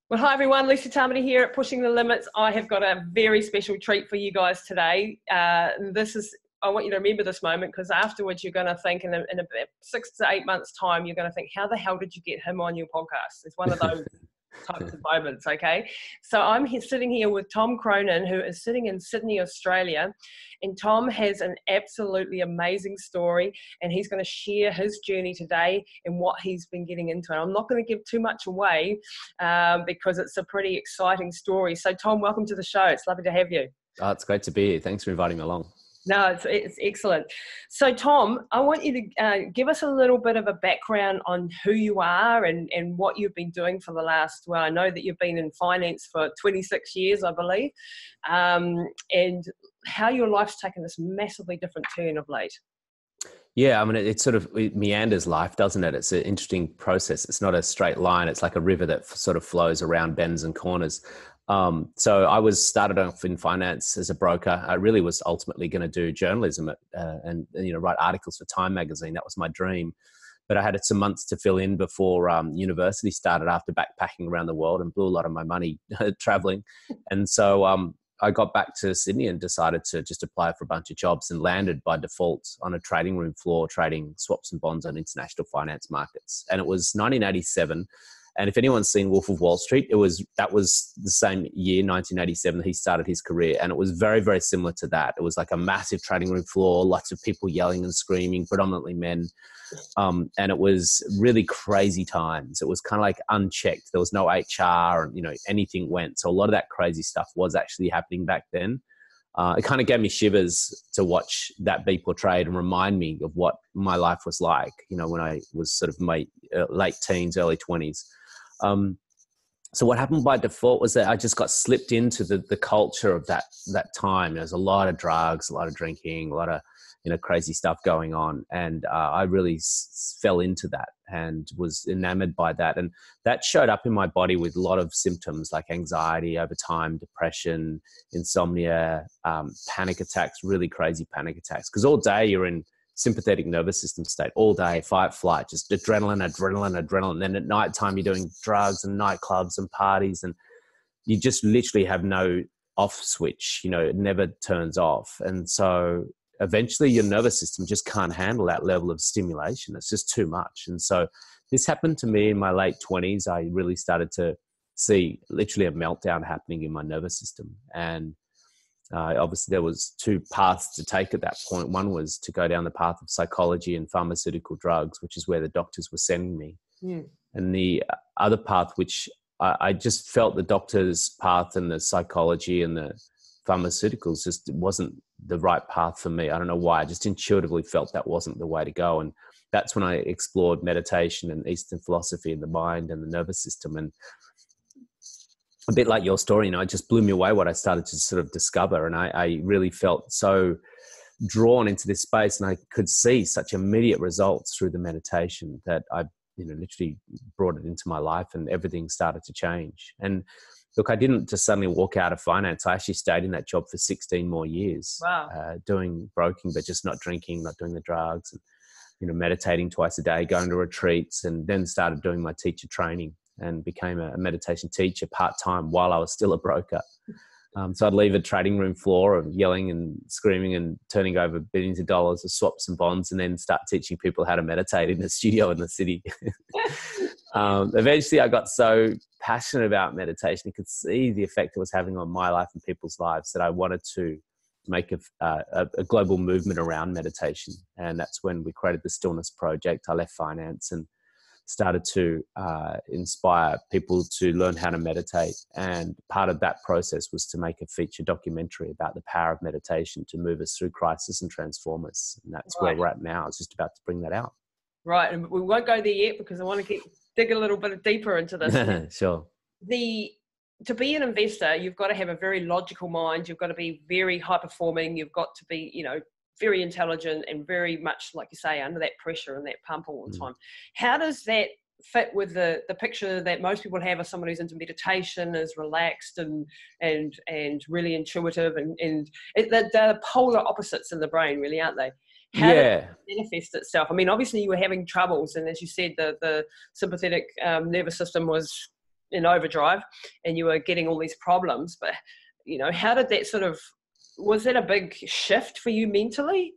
Well, hi everyone, Lisa Tamati here at Pushing the Limits. I have got a very special treat for you guys today. I want you to remember this moment because afterwards you're going to think in about 6 to 8 months' time, you're going to think, how the hell did you get him on your podcast? It's one of those types of moments, okay? So I'm sitting here with Tom Cronin, who is sitting in Sydney, Australia. And Tom has an absolutely amazing story, and he's going to share his journey today and what he's been getting into. And I'm not going to give too much away because it's a pretty exciting story. So Tom, welcome to the show. It's lovely to have you. Oh, it's great to be here. Thanks for inviting me along. No, it's excellent. So, Tom, I want you to give us a little bit of a background on who you are and what you've been doing for the last, well, I know that you've been in finance for 26 years, I believe, and how your life's taken this massively different turn of late. Yeah, I mean, it meanders life, doesn't it? It's an interesting process. It's not a straight line. It's like a river that sort of flows around bends and corners. So I started off in finance as a broker. I really was ultimately going to do journalism and write articles for Time magazine. That was my dream. But I had some months to fill in before university started after backpacking around the world and blew a lot of my money traveling. And so I got back to Sydney and decided to just apply for a bunch of jobs and landed by default on a trading room floor trading swaps and bonds on international finance markets. And it was 1987. And if anyone's seen Wolf of Wall Street, that was the same year, 1987, he started his career. And it was very, very similar to that. It was like a massive trading room floor, lots of people yelling and screaming, predominantly men. And it was really crazy times. It was kind of like unchecked. There was no HR and, anything went. So a lot of that crazy stuff was actually happening back then. It kind of gave me shivers to watch that be portrayed and remind me of what my life was like, when I was sort of my late teens, early 20s. So what happened by default was that I just got slipped into the culture of that time. There was a lot of drugs, a lot of drinking, a lot of crazy stuff going on, and I really fell into that and was enamored by that. And that showed up in my body with a lot of symptoms like anxiety over time, depression, insomnia, panic attacks, really crazy panic attacks. Because all day you're in sympathetic nervous system state, all day, fight, flight, just adrenaline. Then at night time, you're doing drugs and nightclubs and parties, and you just literally have no off switch, it never turns off. And so eventually your nervous system just can't handle that level of stimulation. It's just too much. And so this happened to me in my late 20s. I really started to see literally a meltdown happening in my nervous system. And obviously there was two paths to take at that point. One was to go down the path of psychology and pharmaceutical drugs, which is where the doctors were sending me. And the other path, which I just felt the doctor's path and the psychology and the pharmaceuticals just wasn't the right path for me. I don't know why. I just intuitively felt that wasn't the way to go. And that's when I explored meditation and Eastern philosophy and the mind and the nervous system. And a bit like your story, it just blew me away what I started to sort of discover. And I really felt so drawn into this space, and I could see such immediate results through the meditation that I literally brought it into my life, and everything started to change. And look, I didn't just suddenly walk out of finance. I actually stayed in that job for 16 more years. Wow. Doing broking, but just not drinking, not doing the drugs, and meditating twice a day, going to retreats, and then started doing my teacher training and became a meditation teacher part-time while I was still a broker. So I'd leave a trading room floor of yelling and screaming and turning over billions of dollars of swaps and bonds, and then start teaching people how to meditate in a studio in the city. Eventually I got so passionate about meditation, I could see the effect it was having on my life and people's lives, that I wanted to make a global movement around meditation. And that's when we created the Stillness Project. I left finance and started to inspire people to learn how to meditate. And part of that process was to make a feature documentary about the power of meditation to move us through crisis and transform us. And that's where we're at now. I was just about to bring that out. Right. And we won't go there yet because I want to dig a little bit deeper into this. Sure. To be an investor, you've got to have a very logical mind. You've got to be very high performing. You've got to be, very intelligent and very much, like you say, under that pressure and that pump all the time. How does that fit with the picture that most people have of someone who's into meditation, is relaxed and really intuitive, and they're polar opposites in the brain, really, aren't they? How did it manifest itself? I mean, obviously you were having troubles, and as you said, the sympathetic nervous system was in overdrive and you were getting all these problems. But, how did that was that a big shift for you mentally?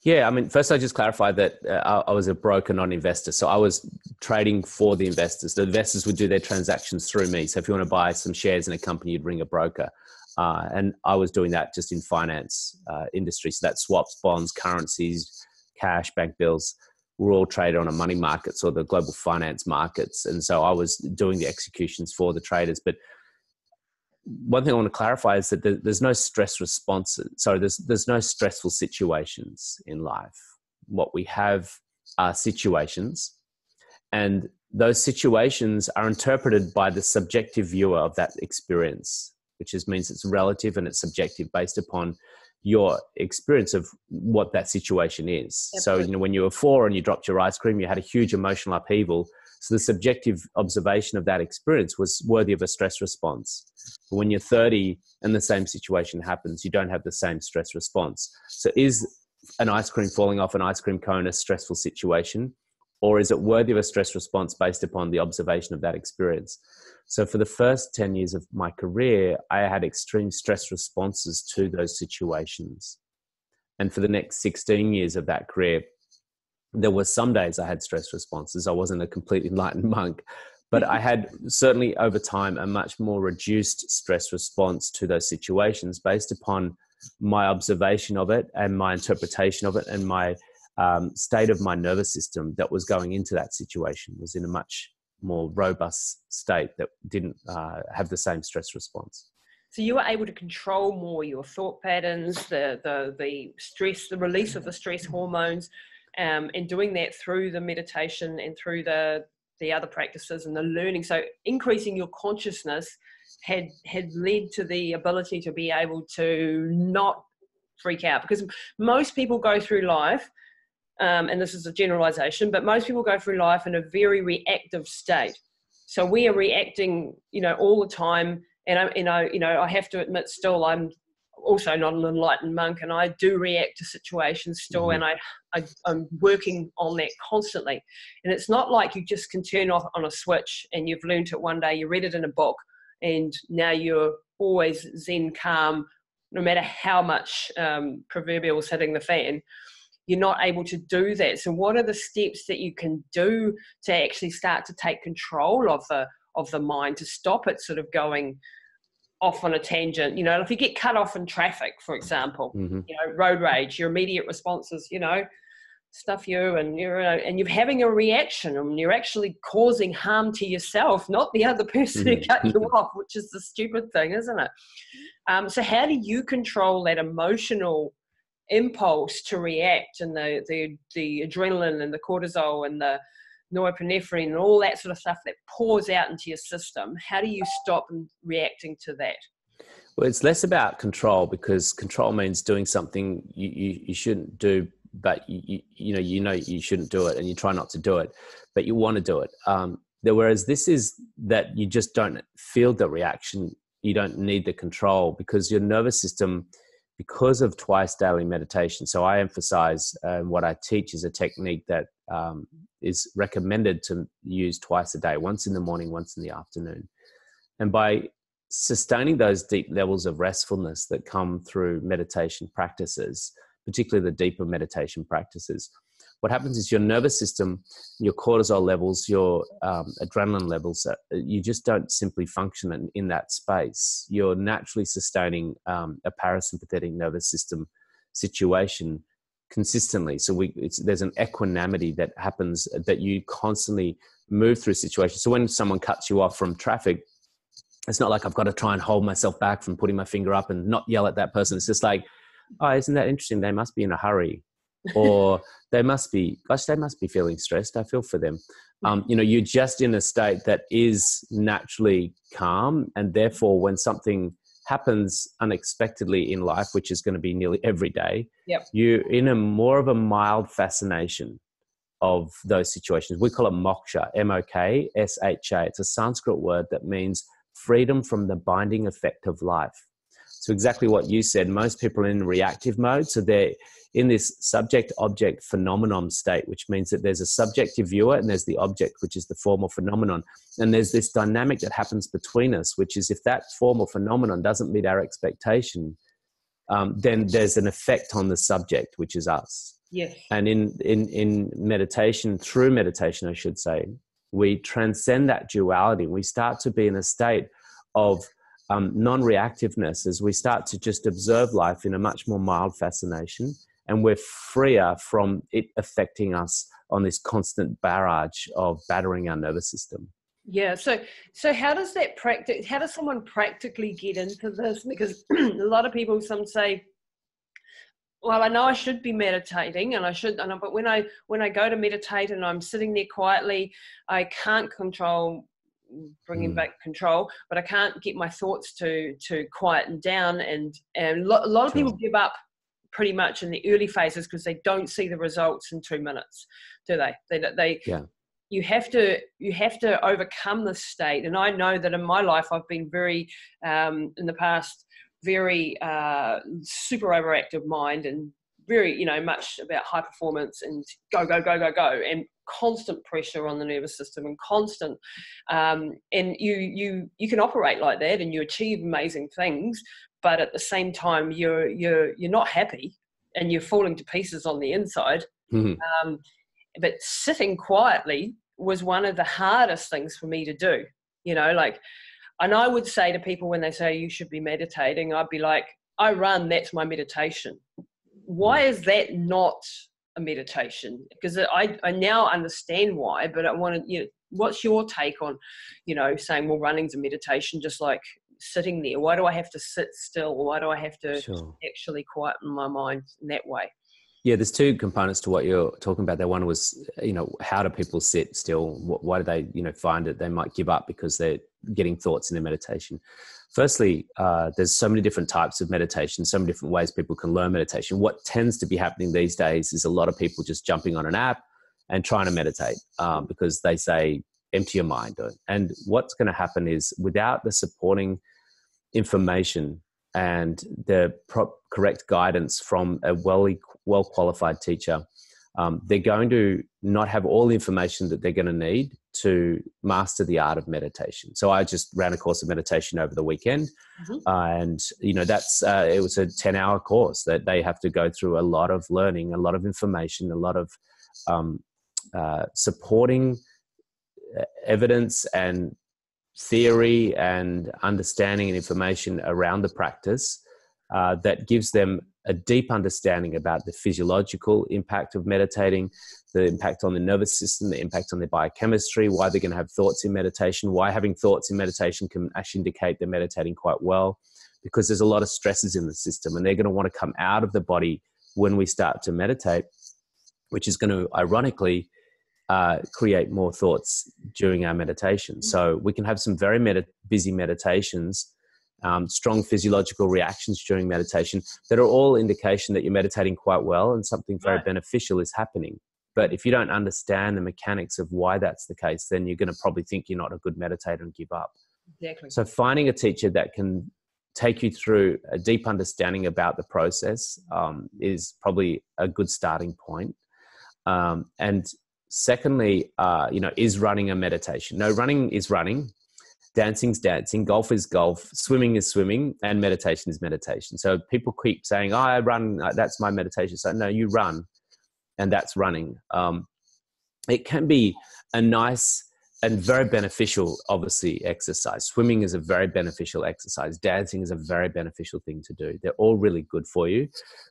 Yeah, I mean, first I just clarify that I was a broker, not an investor. So I was trading for the investors. The investors would do their transactions through me. So if you want to buy some shares in a company, you'd ring a broker. And I was doing that just in finance industry. So that swaps, bonds, currencies, cash, bank bills were all traded on a money markets or the global finance markets. And so I was doing the executions for the traders. But one thing I want to clarify is that there's no stress responses. So there's no stressful situations in life. What we have are situations, and those situations are interpreted by the subjective viewer of that experience, which means it's relative and it's subjective based upon your experience of what that situation is. Absolutely. So, when you were 4 and you dropped your ice cream, you had a huge emotional upheaval. So the subjective observation of that experience was worthy of a stress response. But when you're 30 and the same situation happens, you don't have the same stress response. So is an ice cream falling off an ice cream cone a stressful situation? Or is it worthy of a stress response based upon the observation of that experience? So for the first 10 years of my career, I had extreme stress responses to those situations. And for the next 16 years of that career, there were some days I had stress responses. I wasn't a completely enlightened monk, but I had certainly over time a much more reduced stress response to those situations based upon my observation of it and my interpretation of it and my state of my nervous system that was going into that situation was in a much more robust state that didn't have the same stress response. So you were able to control more your thought patterns, the stress, the release of the stress hormones, and doing that through the meditation and through the other practices and the learning. So increasing your consciousness had led to the ability to be able to not freak out, because most people go through life, and this is a generalization, but most people go through life in a very reactive state. So we are reacting, all the time. And I have to admit still, I'm also not an enlightened monk, and I do react to situations still, and I'm working on that constantly. And it's not like you just can turn off on a switch and you've learned it one day, you read it in a book, and now you're always zen calm, no matter how much proverbial is hitting the fan. You're not able to do that. So what are the steps that you can do to actually start to take control of the mind, to stop it sort of going off on a tangent? If you get cut off in traffic, for example, road rage, your immediate response is, stuff you, and you're having a reaction, and you're actually causing harm to yourself, not the other person who cut you off, which is the stupid thing, isn't it? So how do you control that emotional impulse to react, and the adrenaline and the cortisol and the norepinephrine and all that sort of stuff that pours out into your system? How do you stop reacting to that? Well, it's less about control, because control means doing something you shouldn't do, but you shouldn't do it, and you try not to do it, but you want to do it. Whereas this is that you just don't feel the reaction. You don't need the control, because your nervous system, because of twice daily meditation. So I emphasize what I teach is a technique that is recommended to use twice a day, once in the morning, once in the afternoon. And by sustaining those deep levels of restfulness that come through meditation practices, particularly the deeper meditation practices, what happens is your nervous system, your cortisol levels, your adrenaline levels, you just don't simply function in that space. You're naturally sustaining a parasympathetic nervous system situation consistently. So there's an equanimity that happens, that you constantly move through situations. So when someone cuts you off from traffic, it's not like I've got to try and hold myself back from putting my finger up and not yell at that person. It's just like, oh, isn't that interesting? They must be in a hurry. Or they must be feeling stressed. I feel for them. You're just in a state that is naturally calm. And therefore, when something happens unexpectedly in life, which is going to be nearly every day, you're in a more of a mild fascination of those situations. We call it moksha, M-O-K-S-H-A. It's a Sanskrit word that means freedom from the binding effect of life. So exactly what you said, most people are in reactive mode. So they're in this subject-object phenomenon state, which means that there's a subjective viewer and there's the object, which is the form or phenomenon. And there's this dynamic that happens between us, which is if that form or phenomenon doesn't meet our expectation, then there's an effect on the subject, which is us. Yes. And in meditation, through meditation, I should say, we transcend that duality. We start to be in a state of non-reactiveness as we start to just observe life in a much more mild fascination, and we're freer from it affecting us on this constant barrage of battering our nervous system. Yeah. So how does that how does someone practically get into this? Because a lot of people, some say, well, I know I should be meditating but when I go to meditate and I'm sitting there quietly, I can't bringing back control, but I can't get my thoughts to quieten down. And a lot of people give up pretty much in the early phases because they don't see the results in 2 minutes, do they? You have to overcome this state. And I know that in my life, I've been very, in the past, very super overactive mind, and very, much about high performance and go, and constant pressure on the nervous system and constant, and you can operate like that and you achieve amazing things, but at the same time you're not happy and you're falling to pieces on the inside. Mm-hmm. But sitting quietly was one of the hardest things for me to do, and I would say to people when they say you should be meditating, I'd be like, I run, that's my meditation. Why is that not a meditation? Because I now understand why, but I want to, what's your take on, saying, well, running's a meditation, just like sitting there. Why do I have to sit still? Why do I have to actually quieten my mind in that way? Yeah, there's two components to what you're talking about there. One was, how do people sit still? Why do they, find that they might give up because they're getting thoughts in their meditation? Firstly, there's so many different types of meditation, so many different ways people can learn meditation. What tends to be happening these days is a lot of people just jumping on an app and trying to meditate because they say, empty your mind. And what's going to happen is without the supporting information and the correct guidance from a well-qualified teacher, they're going to not have all the information that they're going to need to master the art of meditation. So I just ran a course of meditation over the weekend, and that's it was a 10-hour course that they have to go through a lot of learning, a lot of information, a lot of supporting evidence and theory and understanding and information around the practice that gives them a deep understanding about the physiological impact of meditating, the impact on the nervous system, the impact on their biochemistry, why they're going to have thoughts in meditation, why having thoughts in meditation can actually indicate they're meditating quite well, because there's a lot of stresses in the system and they're going to want to come out of the body when we start to meditate, which is going to ironically create more thoughts during our meditation. So we can have some very busy meditations, strong physiological reactions during meditation that are all indication that you're meditating quite well and something very beneficial is happening. But if you don't understand the mechanics of why that's the case, then you're going to probably think you're not a good meditator and give up. Exactly. So finding a teacher that can take you through a deep understanding about the process is probably a good starting point. And secondly, is running a meditation? No, running is running. Dancing's dancing, golf is golf, swimming is swimming, and meditation is meditation. So people keep saying, oh, I run, that's my meditation. So no, you run, and that's running. It can be a nice and very beneficial, obviously, exercise. Swimming is a very beneficial exercise. Dancing is a very beneficial thing to do. They're all really good for you,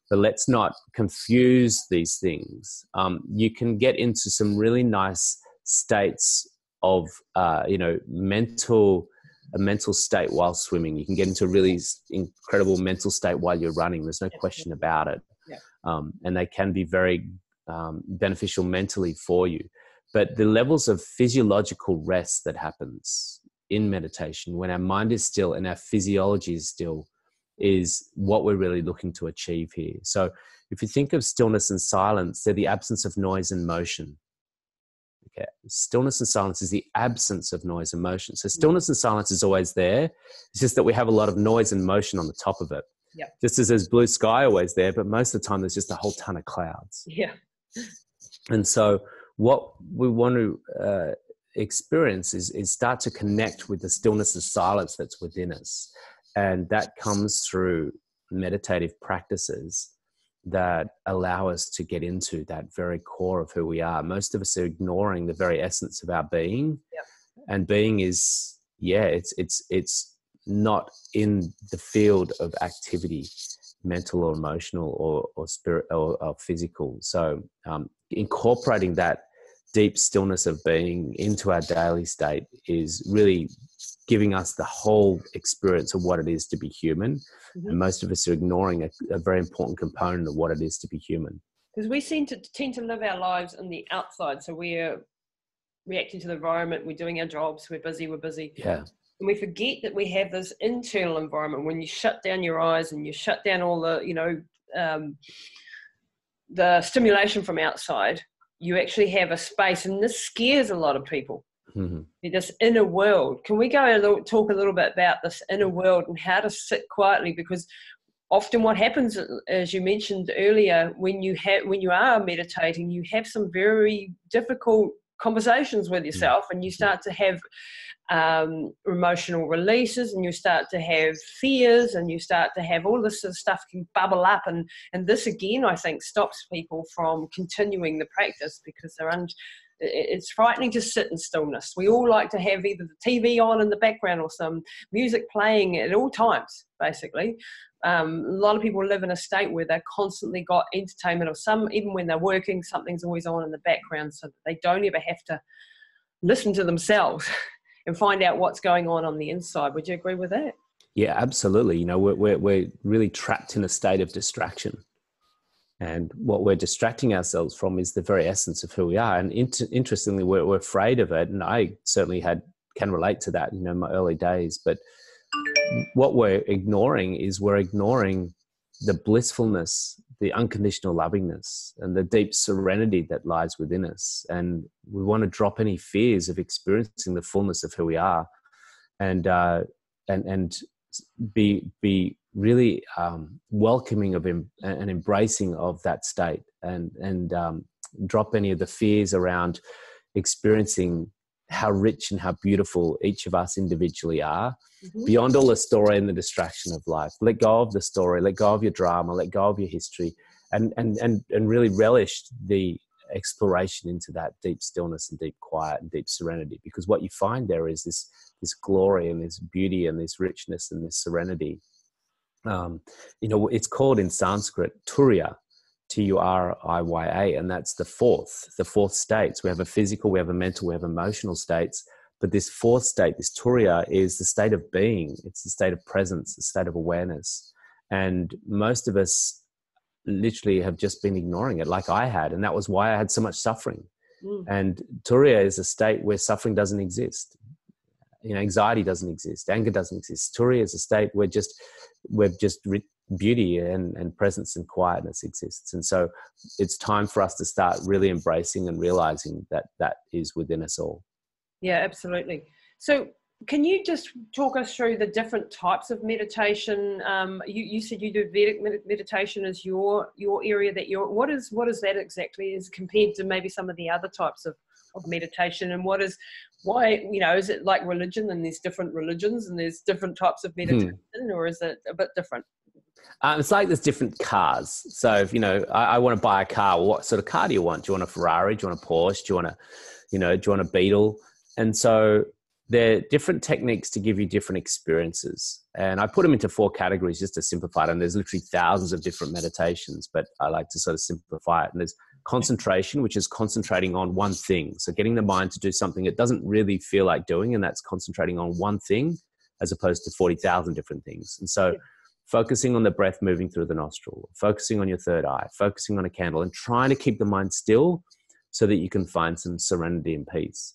but let's not confuse these things. You can get into some really nice states of a mental state while swimming. You can get into a really incredible mental state while you're running. There's no question about it. And they can be very beneficial mentally for you. But the levels of physiological rest that happens in meditation when our mind is still and our physiology is still is what we're really looking to achieve here. So if you think of stillness and silence, they're the absence of noise and motion. Stillness and silence is the absence of noise and motion. So stillness and silence is always there. It's just that we have a lot of noise and motion on the top of it. Yeah. Just as there's blue sky always there, but most of the time there's just a whole ton of clouds. Yeah. And so what we want to experience is start to connect with the stillness and silence that's within us. And that comes through meditative practices that allow us to get into that very core of who we are. Most of us are ignoring the very essence of our being. Yeah. And being is, it's not in the field of activity, mental or emotional or spirit or physical. So incorporating that deep stillness of being into our daily state is really giving us the whole experience of what it is to be human. Mm-hmm. And most of us are ignoring a very important component of what it is to be human. Because we tend to live our lives in the outside. So we're reacting to the environment, we're doing our jobs, we're busy. Yeah. And we forget that we have this internal environment. When you shut down your eyes and you shut down all the, the stimulation from outside, you actually have a space, and this scares a lot of people. Mm-hmm. This inner world. Can we go and talk a little bit about this inner world and how to sit quietly? Because often what happens, as you mentioned earlier, when you are meditating, you have some very difficult conversations with yourself, and you start to have emotional releases, and you start to have fears, and you start to have all this sort of stuff can bubble up, and this again I think stops people from continuing the practice because it's frightening to sit in stillness. We all like to have either the TV on in the background or some music playing at all times, basically. A lot of people live in a state where they've constantly got entertainment, or even when they're working, something's always on in the background, so that they don't ever have to listen to themselves and find out what's going on the inside. Would you agree with that? Yeah, absolutely. We're really trapped in a state of distraction. And what we're distracting ourselves from is the very essence of who we are. And interestingly, we're afraid of it. And I certainly can relate to that, in my early days. But what we're ignoring the blissfulness, the unconditional lovingness, and the deep serenity that lies within us. And we want to drop any fears of experiencing the fullness of who we are, and be really welcoming of him and embracing of that state, and drop any of the fears around experiencing how rich and how beautiful each of us individually are, mm-hmm. beyond all the story and the distraction of life. Let go of the story, let go of your drama, let go of your history, and really relish the exploration into that deep stillness and deep quiet and deep serenity. Because what you find there is this glory and this beauty and this richness and this serenity. It's called in Sanskrit Turiya, Turiya, and that's the fourth states. We have a physical, we have a mental, we have emotional states, but this fourth state, this Turiya, is the state of being. It's the state of presence, the state of awareness. And most of us literally have just been ignoring it, like I had, and that was why I had so much suffering. And Turiya is a state where suffering doesn't exist. Anxiety doesn't exist, anger doesn't exist. Turiya is a state where beauty and presence and quietness exists. And so it's time for us to start really embracing and realizing that is within us all. Yeah, absolutely. So can you just talk us through the different types of meditation? You said you do Vedic meditation as your area what is that exactly as compared to maybe some of the other types of meditation, and why is it like religion, and there's different religions and there's different types of meditation, or is it a bit different? It's like there's different cars. So if I want to buy a car, what sort of car do you want? Do you want a Ferrari? Do you want a Porsche? Do you want a Beetle? And so there are different techniques to give you different experiences. And I put them into 4 categories just to simplify it. And there's literally thousands of different meditations, but I like to sort of simplify it. And there's concentration, which is concentrating on one thing. So getting the mind to do something it doesn't really feel like doing, and that's concentrating on one thing as opposed to 40,000 different things. And so focusing on the breath moving through the nostril, focusing on your third eye, focusing on a candle, and trying to keep the mind still so that you can find some serenity and peace.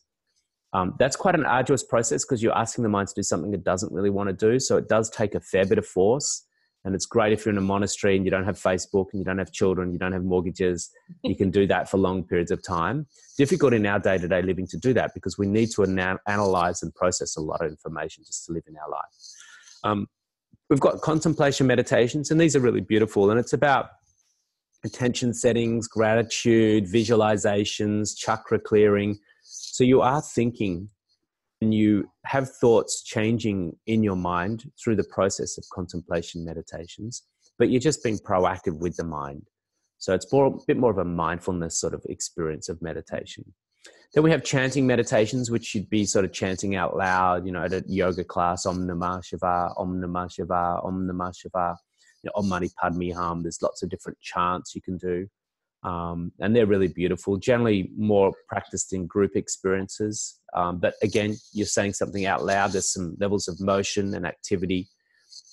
That's quite an arduous process because you're asking the mind to do something it doesn't really want to do. So it does take a fair bit of force And it's great if you're in a monastery and you don't have Facebook and you don't have children, you don't have mortgages. You can do that for long periods of time. Difficult in our day-to-day living to do that because we need to analyze and process a lot of information just to live in our life. We've got contemplation meditations, and these are really beautiful. And it's about attention settings, gratitude, visualizations, chakra clearing. So you are thinking and you have thoughts changing in your mind through the process of contemplation meditations, but you're just being proactive with the mind. So it's a bit more of a mindfulness sort of experience of meditation. Then we have chanting meditations, which you'd be sort of chanting out loud, at a yoga class, Om Namah Shivaya, Om Namah Shivaya, Om Namah Shivaya, Om Mani Padme Hum. There's lots of different chants you can do. And they're really beautiful, generally more practiced in group experiences. But again, you're saying something out loud. There's some levels of motion and activity.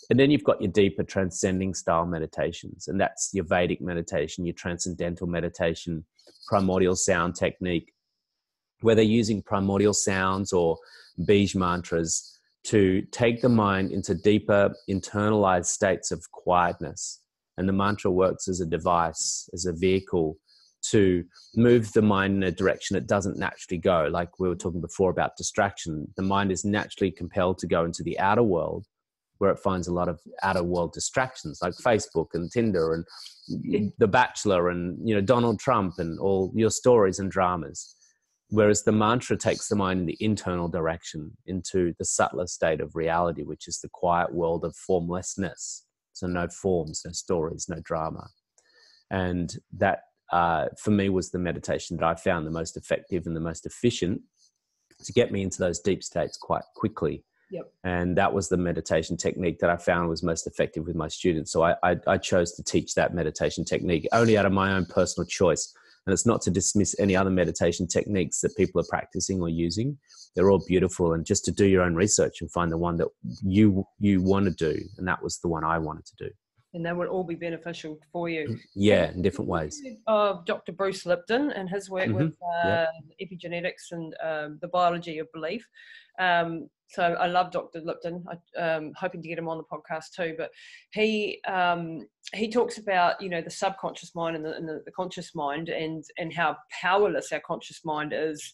And then you've got your deeper transcending style meditations. And that's your Vedic meditation, your transcendental meditation, primordial sound technique, where they're using primordial sounds or Bij mantras to take the mind into deeper internalized states of quietness. And the mantra works as a device, as a vehicle to move the mind in a direction it doesn't naturally go. Like we were talking before about distraction, the mind is naturally compelled to go into the outer world where it finds a lot of outer world distractions like Facebook and Tinder and The Bachelor and, Donald Trump and all your stories and dramas. Whereas the mantra takes the mind in the internal direction into the subtler state of reality, which is the quiet world of formlessness. So no forms, no stories, no drama. And that, for me, was the meditation that I found the most effective and the most efficient to get me into those deep states quite quickly. Yep. And that was the meditation technique that I found was most effective with my students. So I chose to teach that meditation technique only out of my own personal choice. And it's not to dismiss any other meditation techniques that people are practicing or using. They're all beautiful, and just to do your own research and find the one that you want to do. And that was the one I wanted to do. And they would all be beneficial for you. Yeah, in different ways. Of Dr. Bruce Lipton and his work with Yep. epigenetics and the biology of belief. So I love Dr. Lipton. I'm hoping to get him on the podcast too. But he talks about the subconscious mind and the conscious mind and how powerless our conscious mind is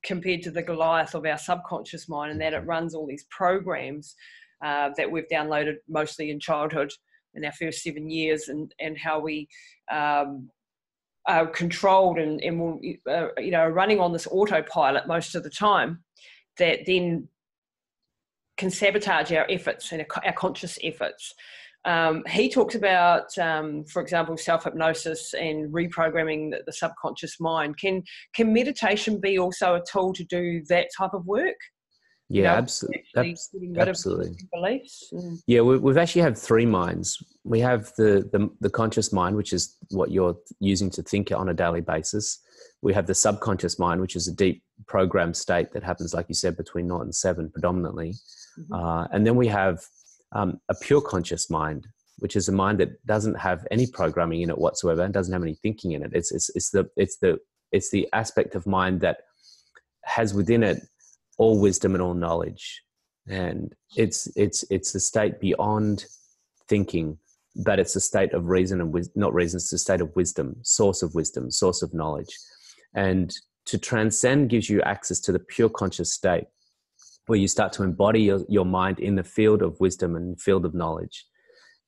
compared to the Goliath of our subconscious mind, and that it runs all these programs that we've downloaded mostly in childhood in our first 7 years, and how we are controlled and running on this autopilot most of the time, that then can sabotage our efforts and our conscious efforts. He talks about, for example, self-hypnosis and reprogramming the subconscious mind. Can meditation be also a tool to do that type of work? Yeah, absolutely. Beliefs. Yeah, we've actually have three minds. We have the conscious mind, which is what you're using to think on a daily basis. We have the subconscious mind, which is a deep programmed state that happens, like you said, between 0 and 7 predominantly. And then we have a pure conscious mind, which is a mind that doesn't have any programming in it whatsoever and doesn't have any thinking in it. It's the aspect of mind that has within it all wisdom and all knowledge, and it's a state beyond thinking, but it's a state of reason and not reason. It's a state of wisdom, source of knowledge, and to transcend gives you access to the pure conscious state, where you start to embody your mind in the field of wisdom and field of knowledge.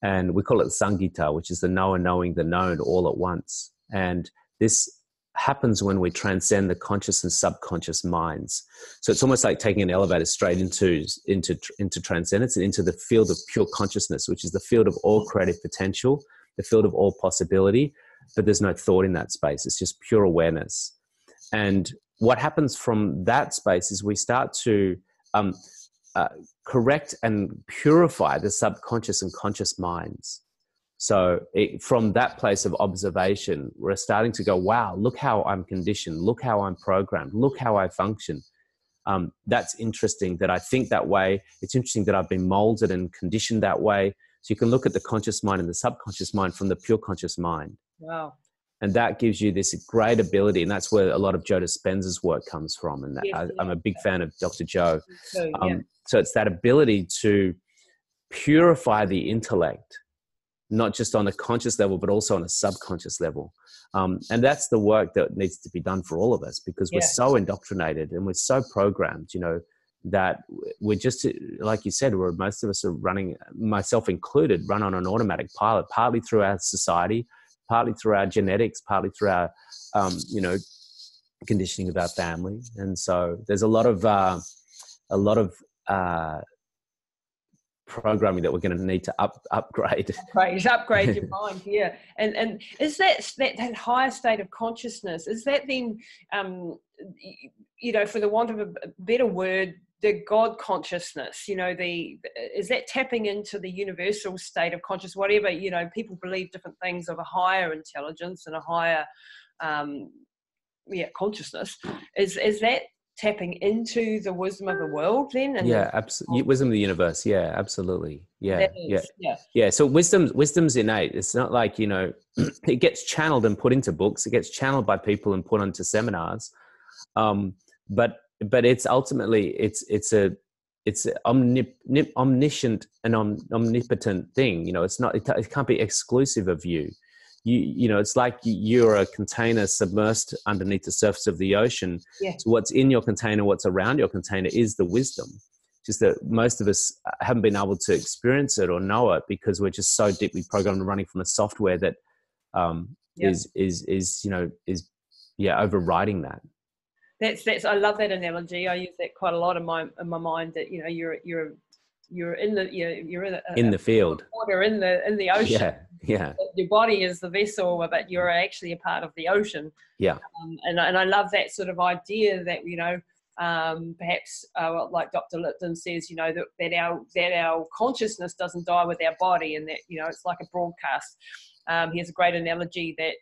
And we call it Sangita, which is the knower knowing the known all at once. And this happens when we transcend the conscious and subconscious minds. So it's almost like taking an elevator straight into transcendence and into the field of pure consciousness, which is the field of all creative potential, the field of all possibility, but there's no thought in that space. It's just pure awareness. And what happens from that space is we start to correct and purify the subconscious and conscious minds. So from that place of observation, we're starting to go, wow, look how I'm conditioned. Look how I'm programmed. Look how I function. That's interesting that I think that way. It's interesting that I've been molded and conditioned that way. So you can look at the conscious mind and the subconscious mind from the pure conscious mind. Wow. And that gives you this great ability. And that's where a lot of Joe Dispenza's work comes from. And I'm a big fan of Dr. Joe. So it's that ability to purify the intellect not just on a conscious level, but also on a subconscious level. And that's the work that needs to be done for all of us, because we're so indoctrinated and we're so programmed, you know, that we're just, like you said, where most of us are running, myself included, run on an automatic pilot, partly through our society, partly through our genetics, partly through our, you know, conditioning of our family. And so there's a lot of programming that we're going to need to upgrade your mind. Yeah. And is that higher state of consciousness, is that then you know, for the want of a better word, the God consciousness, you know, is that tapping into the universal state of consciousness, whatever, you know, people believe different things of a higher intelligence and a higher consciousness, is that tapping into the wisdom of the world then? And absolutely. Wisdom of the universe. Yeah, absolutely. Yeah. So wisdom's innate. It's not like, you know, it gets channeled and put into books. It gets channeled by people and put onto seminars. But it's ultimately, it's an omniscient and omnipotent thing. You know, it can't be exclusive of you. You know, it's like you're a container submersed underneath the surface of the ocean. Yeah. So what's in your container, what's around your container is the wisdom. Just that most of us haven't been able to experience it or know it because we're just so deeply programmed and running from a software that is overriding that. That's I love that analogy. I use that quite a lot in my mind, that, you know, you're in the field, water in the ocean. Yeah. Your body is the vessel, but you're actually a part of the ocean. Yeah. And I love that sort of idea that, you know, perhaps like Dr. Lipton says, you know, that our consciousness doesn't die with our body, and that, you know, it's like a broadcast. He has a great analogy that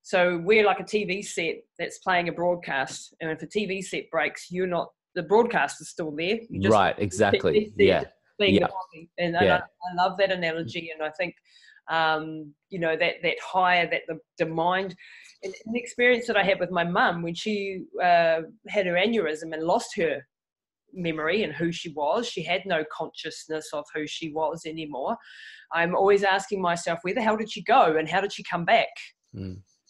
so we're like a TV set that's playing a broadcast, and if a TV set breaks, the broadcast is still there. You just, right, exactly. The body. And I love that analogy, and I think you know, that higher, that the mind, and the experience that I had with my mum when she had her aneurysm and lost her memory and who she was. She had no consciousness of who she was anymore. I'm always asking myself, where the hell did she go and how did she come back?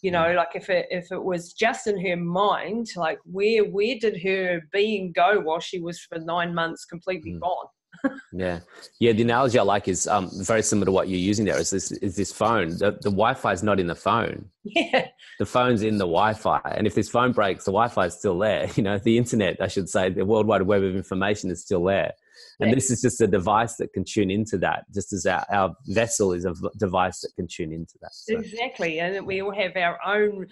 You know, like if it was just in her mind, like where did her being go while she was for 9 months completely gone? The analogy I like is very similar to what you're using there. Is this phone? The Wi-Fi is not in the phone. Yeah, the phone's in the Wi-Fi, and if this phone breaks, the Wi-Fi is still there. You know, the internet, I should say, the World Wide Web of information is still there. And this is just a device that can tune into that, just as our vessel is a device that can tune into that. So. Exactly. And we all have our own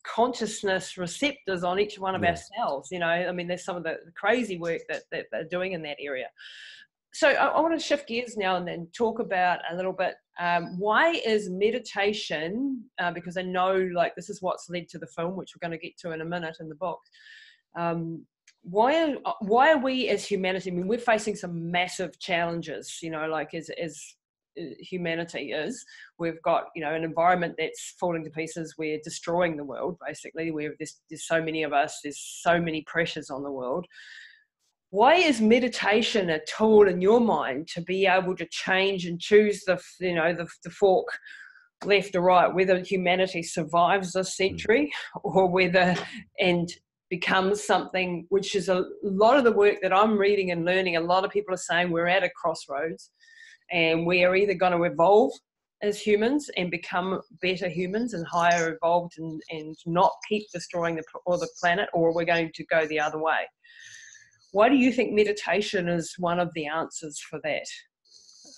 consciousness receptors on each one of our cells. You know, I mean, there's some of the crazy work that they're doing in that area. So I want to shift gears now and then talk about a little bit, why is meditation, because I know, like, this is what's led to the film, which we're going to get to in a minute in the book. Why are we as humanity, I mean, we're facing some massive challenges, you know, like as humanity is. We've got, you know, an environment that's falling to pieces. We're destroying the world, basically. There's so many of us. There's so many pressures on the world. Why is meditation a tool in your mind to be able to change and choose the fork left or right, whether humanity survives this century or whether and becomes something, which is a lot of the work that I'm reading and learning. A lot of people are saying we're at a crossroads and we are either going to evolve as humans and become better humans and higher evolved and not keep destroying the planet, or we're going to go the other way. Why do you think meditation is one of the answers for that?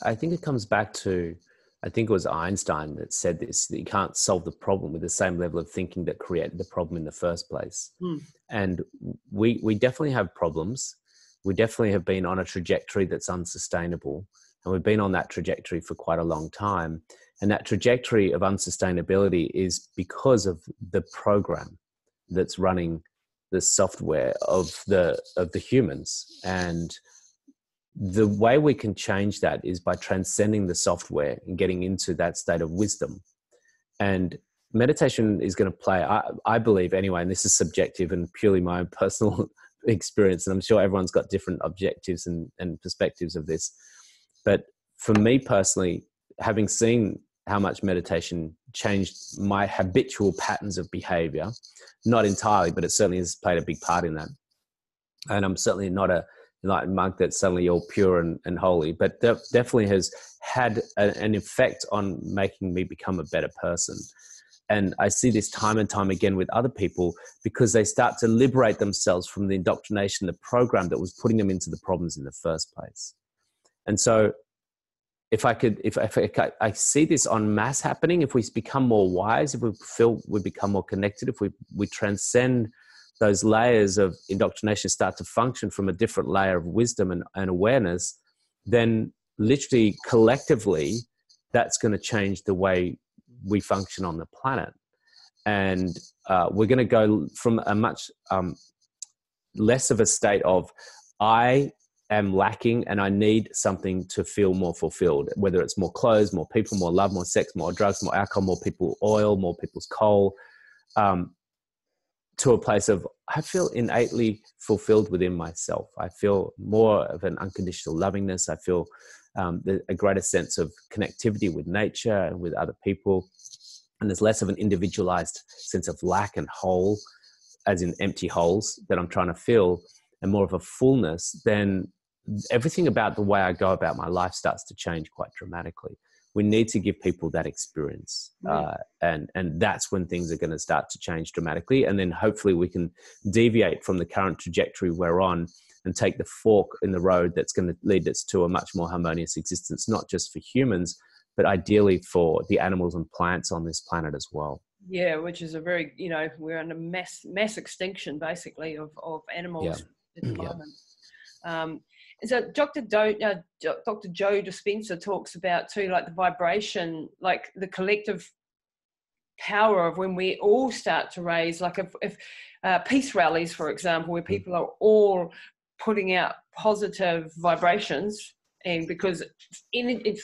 I think it comes back to, I think it was Einstein that said this, that you can't solve the problem with the same level of thinking that created the problem in the first place. And we definitely have problems. We definitely have been on a trajectory that's unsustainable. And we've been on that trajectory for quite a long time. And that trajectory of unsustainability is because of the program that's running the software of the humans. And the way we can change that is by transcending the software and getting into that state of wisdom. And meditation is going to play, I believe anyway, and this is subjective and purely my own personal experience, and I'm sure everyone's got different objectives and perspectives of this. But for me personally, having seen how much meditation changed my habitual patterns of behavior, not entirely, but it certainly has played a big part in that. And I'm certainly not a enlightened monk that's suddenly all pure and holy, but definitely has had an effect on making me become a better person. And I see this time and time again with other people, because they start to liberate themselves from the indoctrination, the program that was putting them into the problems in the first place. And so I see this en masse happening. If we become more wise, if we feel we become more connected, if we transcend those layers of indoctrination, start to function from a different layer of wisdom and awareness, then literally collectively, that's going to change the way we function on the planet. And we're going to go from a much less of a state of, I am lacking and I need something to feel more fulfilled, whether it's more clothes, more people, more love, more sex, more drugs, more alcohol, more people, oil, more people's coal, to a place of, I feel innately fulfilled within myself. I feel more of an unconditional lovingness. I feel a greater sense of connectivity with nature and with other people. And there's less of an individualized sense of lack and whole, as in empty holes that I'm trying to fill, and more of a fullness. Then everything about the way I go about my life starts to change quite dramatically. We need to give people that experience. And that's when things are going to start to change dramatically. And then hopefully we can deviate from the current trajectory we're on and take the fork in the road that's going to lead us to a much more harmonious existence, not just for humans, but ideally for the animals and plants on this planet as well. Yeah, which is a very, we're under mass extinction, basically, of animals at the moment. So Dr. Joe Dispenza talks about too, like the vibration, like the collective power of when we all start to raise, like if peace rallies, for example, where people are all putting out positive vibrations, and because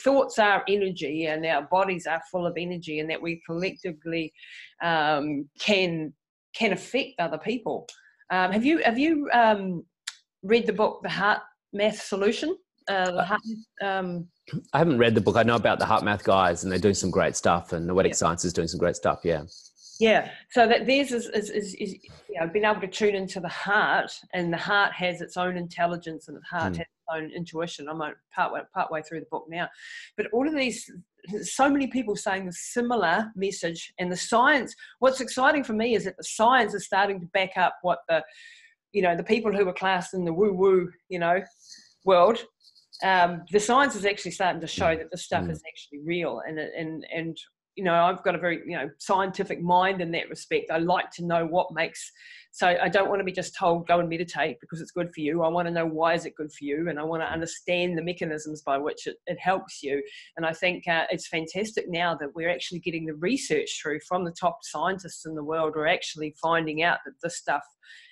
thoughts are energy and our bodies are full of energy, and that we collectively can affect other people. Have you read the book, The Heart Math Solution? I haven't read the book. I know about the Heart Math guys, and they're doing some great stuff, and the Vedic science is doing some great stuff. Yeah. So that theirs is being able to tune into the heart, and the heart has its own intelligence, and the heart has its own intuition. I'm partway through the book now, but all of these, so many people saying a similar message, and the science. What's exciting for me is that the science is starting to back up what the people who were classed in the woo-woo, world. The science is actually starting to show that this stuff is actually real, and I've got a very scientific mind in that respect. I like to know what makes. So I don't want to be just told go and meditate because it's good for you. I want to know why is it good for you, and I want to understand the mechanisms by which it helps you. And I think it's fantastic now that we're actually getting the research through from the top scientists in the world. We're actually finding out that this stuff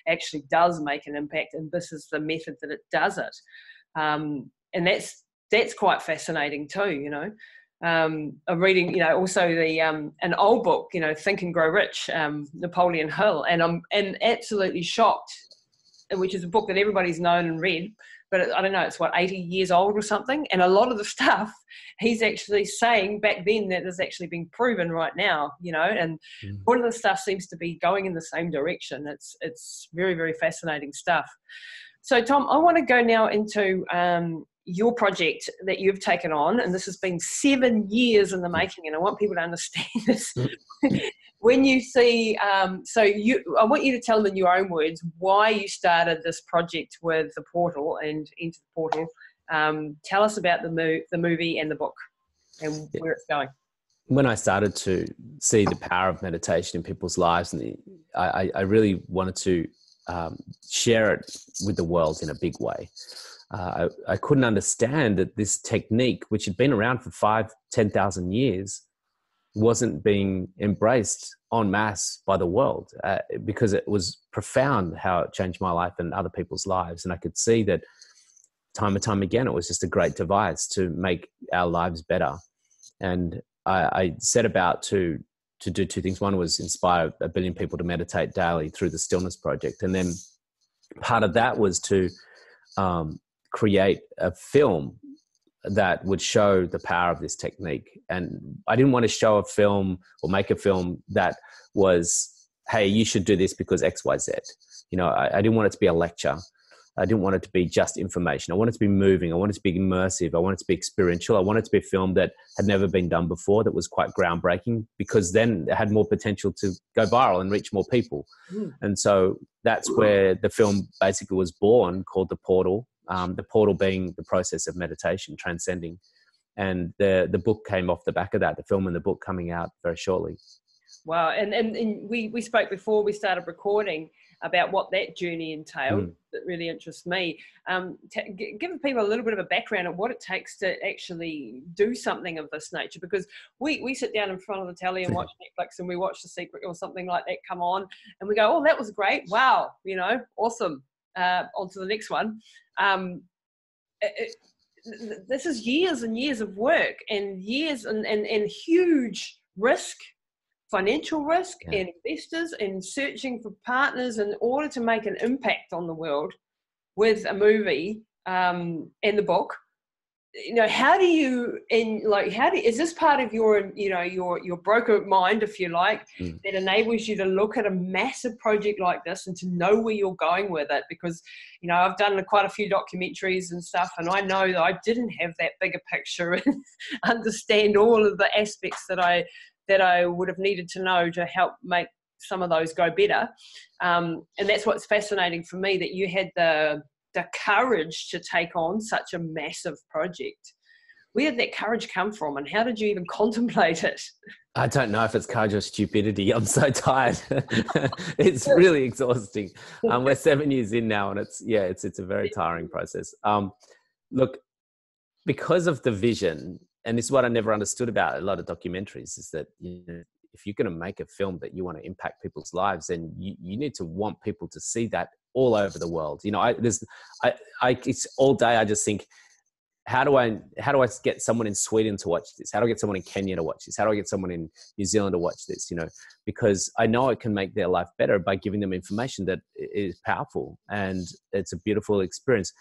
actually does make an impact, and this is the method that it does it. And that's quite fascinating too. I'm reading, also the an old book, Think and Grow Rich, Napoleon Hill, and I'm absolutely shocked, which is a book that everybody's known and read, but I don't know, it's 80 years old or something, and a lot of the stuff he's actually saying back then that is actually being proven right now, and all of the stuff seems to be going in the same direction. It's very, very fascinating stuff. So Tom, I want to go now into your project that you've taken on, and this has been 7 years in the making, and I want people to understand this. When you see, I want you to tell them in your own words why you started this project with the portal and Into the Portal. Tell us about the movie and the book and where it's going. When I started to see the power of meditation in people's lives, and I really wanted to share it with the world in a big way. I couldn't understand that this technique, which had been around for 5,000-10,000 years, wasn't being embraced en masse by the world, because it was profound how it changed my life and other people's lives. And I could see that time and time again, it was just a great device to make our lives better. And I set about to do two things. One was inspire 1 billion people to meditate daily through the Stillness Project. And then part of that was to create a film that would show the power of this technique. And I didn't want to show a film or make a film that was, hey, you should do this because X, Y, Z. You know, I didn't want it to be a lecture. I didn't want it to be just information. I wanted it to be moving. I wanted it to be immersive. I wanted it to be experiential. I wanted it to be a film that had never been done before, that was quite groundbreaking, because then it had more potential to go viral and reach more people. And so that's where the film basically was born, called The Portal. The portal being the process of meditation, transcending. And the book came off the back of that, the film and the book coming out very shortly. Wow. And we spoke before we started recording about what that journey entailed. That really interests me. Give people a little bit of a background of what it takes to actually do something of this nature, because we sit down in front of the telly and watch Netflix, and we watch The Secret or something like that come on, and we go, oh, that was great. Wow. You know, awesome. On to the next one. This is years and years of work, and years and huge risk, financial risk, and investors, and searching for partners in order to make an impact on the world with a movie and the book. You know, how do you, is this part of your, you know, your broker mind, if you like, that enables you to look at a massive project like this and to know where you're going with it? Because, you know, I've done quite a few documentaries and stuff, and I know that I didn't have that bigger picture and understand all of the aspects that I would have needed to know to help make some of those go better. And that's what's fascinating for me, that you had the courage to take on such a massive project. Where did that courage come from, and how did you even contemplate it? I don't know if it's courage or stupidity. I'm so tired. It's really exhausting. We're 7 years in now, and it's a very tiring process. Look, because of the vision, and this is what I never understood about a lot of documentaries, is that, you know, if you're going to make a film that you want to impact people's lives, then you need to want people to see that all over the world. You know, it's all day. I just think, how do I get someone in Sweden to watch this? How do I get someone in Kenya to watch this? How do I get someone in New Zealand to watch this? You know, because I know it can make their life better by giving them information that is powerful, and it's a beautiful experience.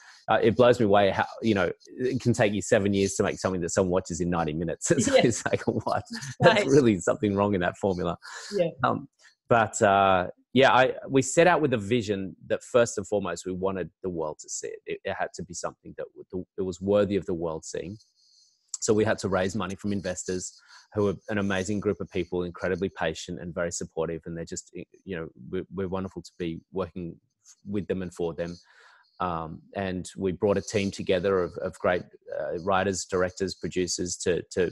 It blows me away how, you know, it can take you 7 years to make something that someone watches in 90 minutes. It's like, what? That's really something wrong in that formula. We set out with a vision that first and foremost, we wanted the world to see it. It had to be something that it was worthy of the world seeing. So we had to raise money from investors, who are an amazing group of people, incredibly patient and very supportive. And they're just, you know, we're wonderful to be working with them and for them. And we brought a team together of great writers, directors, producers to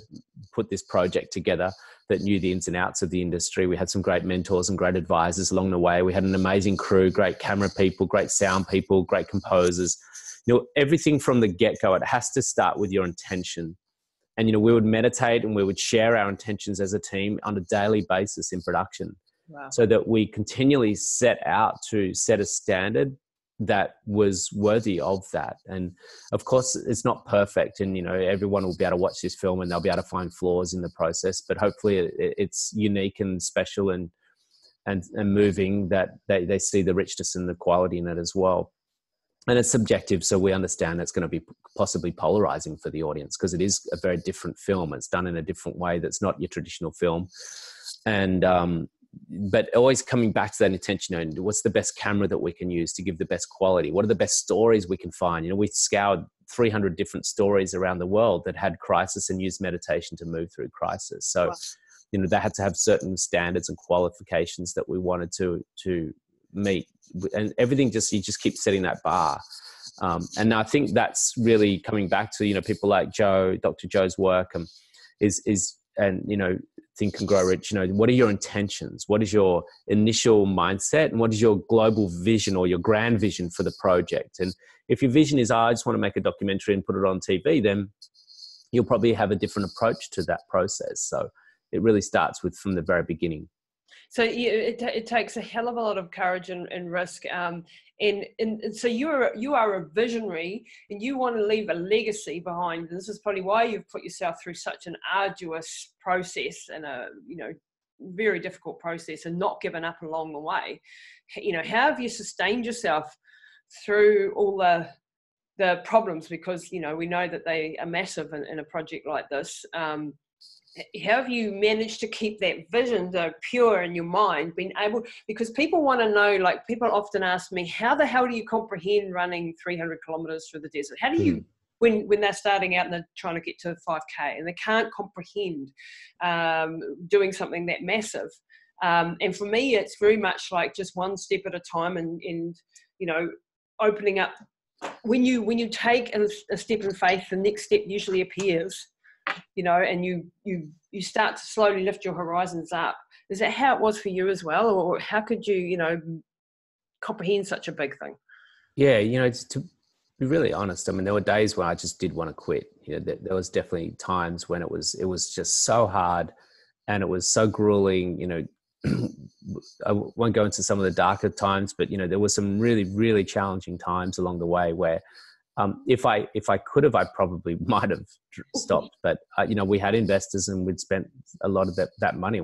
put this project together that knew the ins and outs of the industry. We had some great mentors and great advisors along the way. We had an amazing crew, great camera people, great sound people, great composers. You know, everything from the get-go, it has to start with your intention. And, you know, we would meditate and we would share our intentions as a team on a daily basis in production. Wow. So that we continually set out to set a standard that was worthy of that. And of course, it's not perfect, and, you know, everyone will be able to watch this film and they'll be able to find flaws in the process, but hopefully it's unique and special and moving, that they see the richness and the quality in it as well. And it's subjective, so we understand it's going to be possibly polarizing for the audience, because it is a very different film. It's done in a different way that's not your traditional film. And but always coming back to that intention, and what's the best camera that we can use to give the best quality? What are the best stories we can find? You know, we scoured 300 different stories around the world that had crisis and used meditation to move through crisis. So, wow. You know, they had to have certain standards and qualifications that we wanted to meet, and everything you just keep setting that bar. And I think that's really coming back to, you know, people like Dr. Joe's work, and, you know, Think and Grow Rich. You know, what are your intentions? What is your initial mindset? And what is your global vision or your grand vision for the project? And if your vision is, I just want to make a documentary and put it on TV, then you'll probably have a different approach to that process. So it really starts from the very beginning. So it takes a hell of a lot of courage and risk. And so you are a visionary, and you want to leave a legacy behind. And this is probably why you've put yourself through such an arduous process and a, you know, very difficult process, and not given up along the way. You know, how have you sustained yourself through all the the problems, because we know that they are massive in a project like this. How have you managed to keep that vision though pure in your mind, being able, because people want to know, like people often ask me, how the hell do you comprehend running 300 kilometers through the desert? How do you, when they're starting out and they're trying to get to 5K and they can't comprehend doing something that massive? And for me, it's very much like just one step at a time, and opening up. When you take a step in faith, the next step usually appears. And you start to slowly lift your horizons up. Is that how it was for you as well, or how could you comprehend such a big thing? Yeah, to be really honest, I mean, there were days when I just did want to quit. There was definitely times when it was just so hard, and it was so grueling. I won't go into some of the darker times, but there were some really, really challenging times along the way where if I could have, I probably might have stopped. But we had investors, and we'd spent a lot of that money.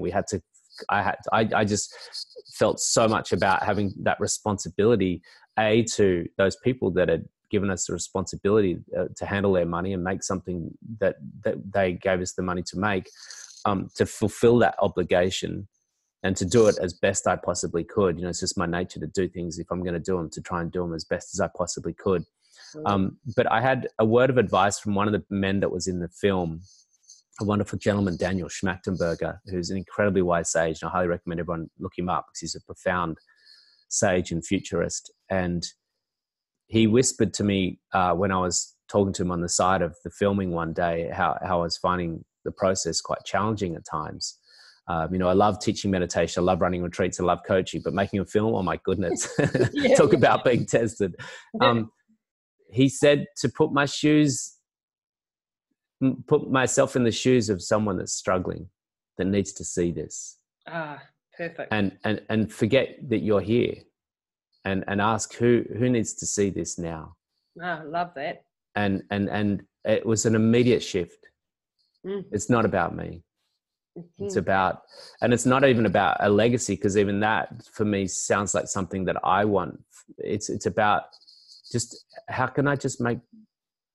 I just felt so much about having that responsibility, to those people that had given us the responsibility to handle their money and make something that they gave us the money to make, to fulfill that obligation and to do it as best I possibly could. It's just my nature to do things, if I'm going to do them, to try and do them as best as I possibly could. But I had a word of advice from one of the men that was in the film, a wonderful gentleman, Daniel Schmachtenberger, who's an incredibly wise sage. And I highly recommend everyone look him up, because he's a profound sage and futurist. And he whispered to me when I was talking to him on the side of the filming one day, how I was finding the process quite challenging at times. I love teaching meditation. I love running retreats. I love coaching, but making a film, oh my goodness, talk about being tested. He said to put myself in the shoes of someone that's struggling, that needs to see this. Perfect. And forget that you're here, and ask who needs to see this now. Love that. And it was an immediate shift. It's not about me. It's about, and it's not even about a legacy, because even that for me sounds like something that I want. It's about just, how can I just make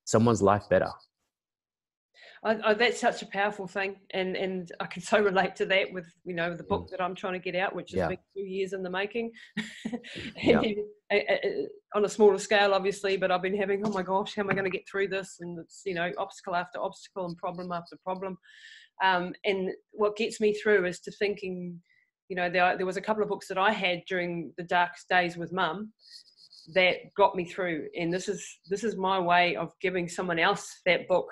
someone's life better? That's such a powerful thing, and I can so relate to that with the book that I'm trying to get out, which has been 2 years in the making. On a smaller scale, obviously, but I've been having, oh my gosh, how am I going to get through this? And it's obstacle after obstacle and problem after problem. And what gets me through is to thinking, there was a couple of books that I had during the darkest days with Mum that got me through, and this is my way of giving someone else that book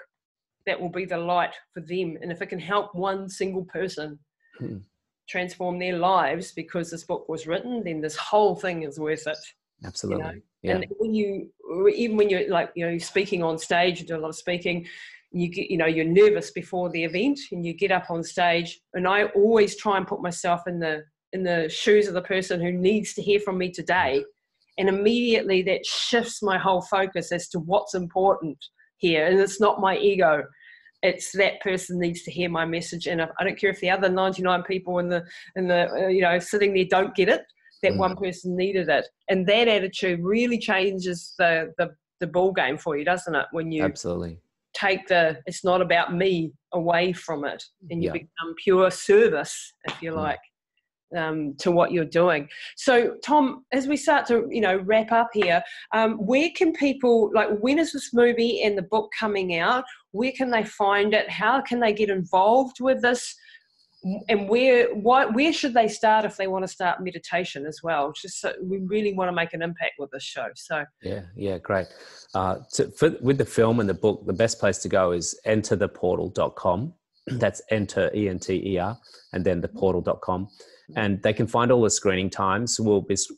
that will be the light for them. And if it can help one single person transform their lives because this book was written, then this whole thing is worth it. Absolutely. And when you're like, speaking on stage, you do a lot of speaking, you get, you're nervous before the event, and you get up on stage, and I always try and put myself in the shoes of the person who needs to hear from me today. And immediately that shifts my whole focus as to what's important here. And it's not my ego. It's that person needs to hear my message. And I don't care if the other 99 people in the sitting there don't get it, that one person needed it. And that attitude really changes the ball game for you, doesn't it? When you absolutely take it's not about me away from it, and you become pure service, if you like, to what you're doing. So Tom, as we start to wrap up here, where can people, like, when is this movie and the book coming out? Where can they find it? How can they get involved with this? And where should they start if they want to start meditation as well? Just so we really want to make an impact with this show. So great. With the film and the book, the best place to go is entertheportal.com. That's enter, ENTER, and then theportal.com. And they can find all the screening times.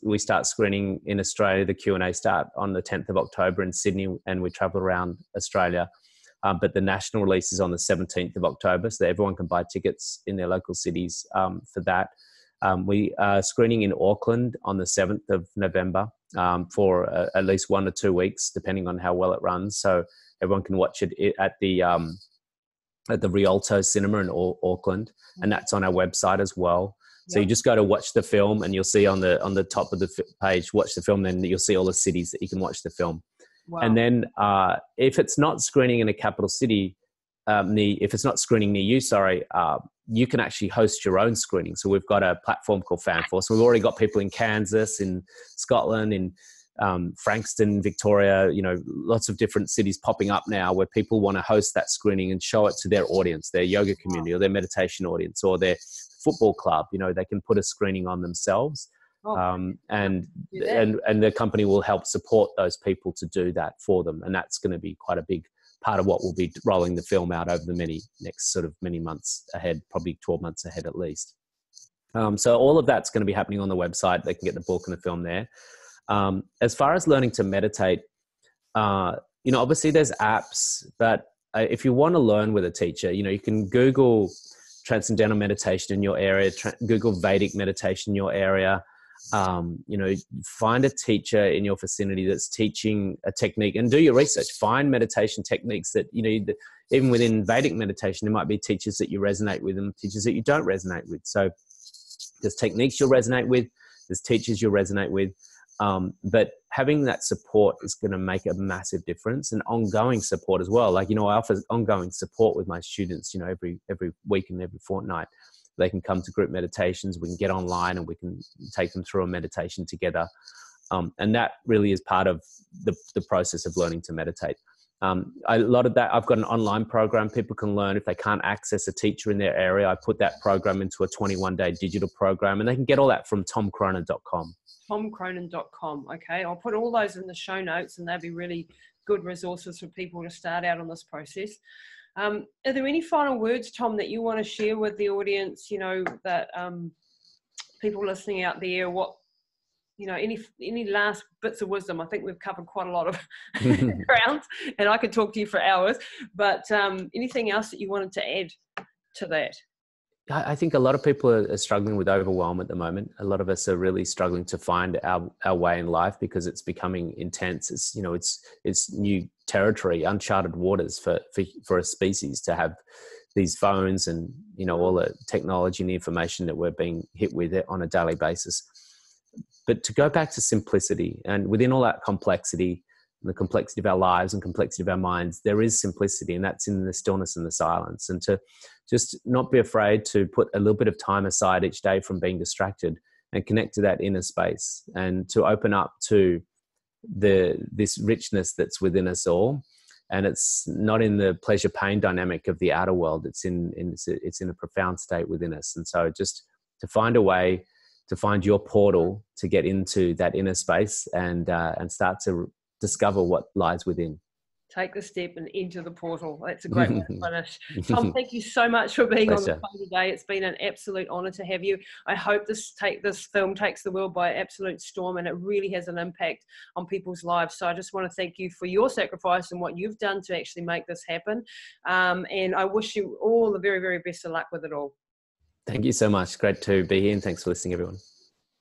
We start screening in Australia. The Q&A start on the 10th of October in Sydney, and we travel around Australia. But the national release is on the 17th of October, so that everyone can buy tickets in their local cities for that. We are screening in Auckland on the 7th of November for at least 1 or 2 weeks, depending on how well it runs. So everyone can watch it at the Rialto Cinema in Auckland, and that's on our website as well. So you just go to watch the film, and you'll see on the top of the page, watch the film, then you'll see all the cities that you can watch the film. And then if it's not screening in a capital city, if it's not screening near you, you can actually host your own screening. So we've got a platform called FanForce. We've already got people in Kansas, in Scotland, in Frankston, Victoria, lots of different cities popping up now where people want to host that screening and show it to their audience, their yoga community or their meditation audience or their football club. They can put a screening on themselves. And the company will help support those people to do that for them. And that's going to be quite a big part of what we'll be rolling the film out over the next many months ahead, probably 12 months ahead at least. So all of that's going to be happening on the website. They can get the book and the film there. As far as learning to meditate, obviously there's apps, but if you want to learn with a teacher, you can Google transcendental meditation in your area, Google Vedic meditation in your area. Find a teacher in your vicinity that's teaching a technique and do your research. Find meditation techniques that, even within Vedic meditation, there might be teachers that you resonate with and teachers that you don't resonate with. So there's techniques you'll resonate with, there's teachers you'll resonate with. But having that support is going to make a massive difference, and ongoing support as well. I offer ongoing support with my students, every week and every fortnight. They can come to group meditations, we can get online and we can take them through a meditation together. And that really is part of the process of learning to meditate. A lot of that, I've got an online program people can learn. If they can't access a teacher in their area, I put that program into a 21-day digital program, and they can get all that from tomcronin.com. tomcronin.com. Okay, I'll put all those in the show notes, and they'll be really good resources for people to start out on this process. Are there any final words, Tom, that you want to share with the audience, that people listening out there, any last bits of wisdom? I think we've covered quite a lot of ground, and I could talk to you for hours, but anything else that you wanted to add to that? I think a lot of people are struggling with overwhelm at the moment. A lot of us are really struggling to find our way in life because it's becoming intense. It's new territory, uncharted waters for a species to have these phones and, all the technology and the information that we're being hit with on a daily basis. But to go back to simplicity, and within all that complexity, the complexity of our lives and complexity of our minds, there is simplicity, and that's in the stillness and the silence. And to just not be afraid to put a little bit of time aside each day from being distracted and connect to that inner space, and to open up to this richness that's within us all. And it's not in the pleasure pain dynamic of the outer world. It's in a profound state within us. And so just to find a way to find your portal to get into that inner space and start to discover what lies within. Take the step and enter the portal. That's a great way to finish. Tom, thank you so much for being on the phone today. It's been an absolute honor to have you. I hope this film takes the world by absolute storm, and it really has an impact on people's lives. So I just want to thank you for your sacrifice and what you've done to actually make this happen. And I wish you all the very, very best of luck with it all. Thank you so much. Great to be here, and thanks for listening, everyone.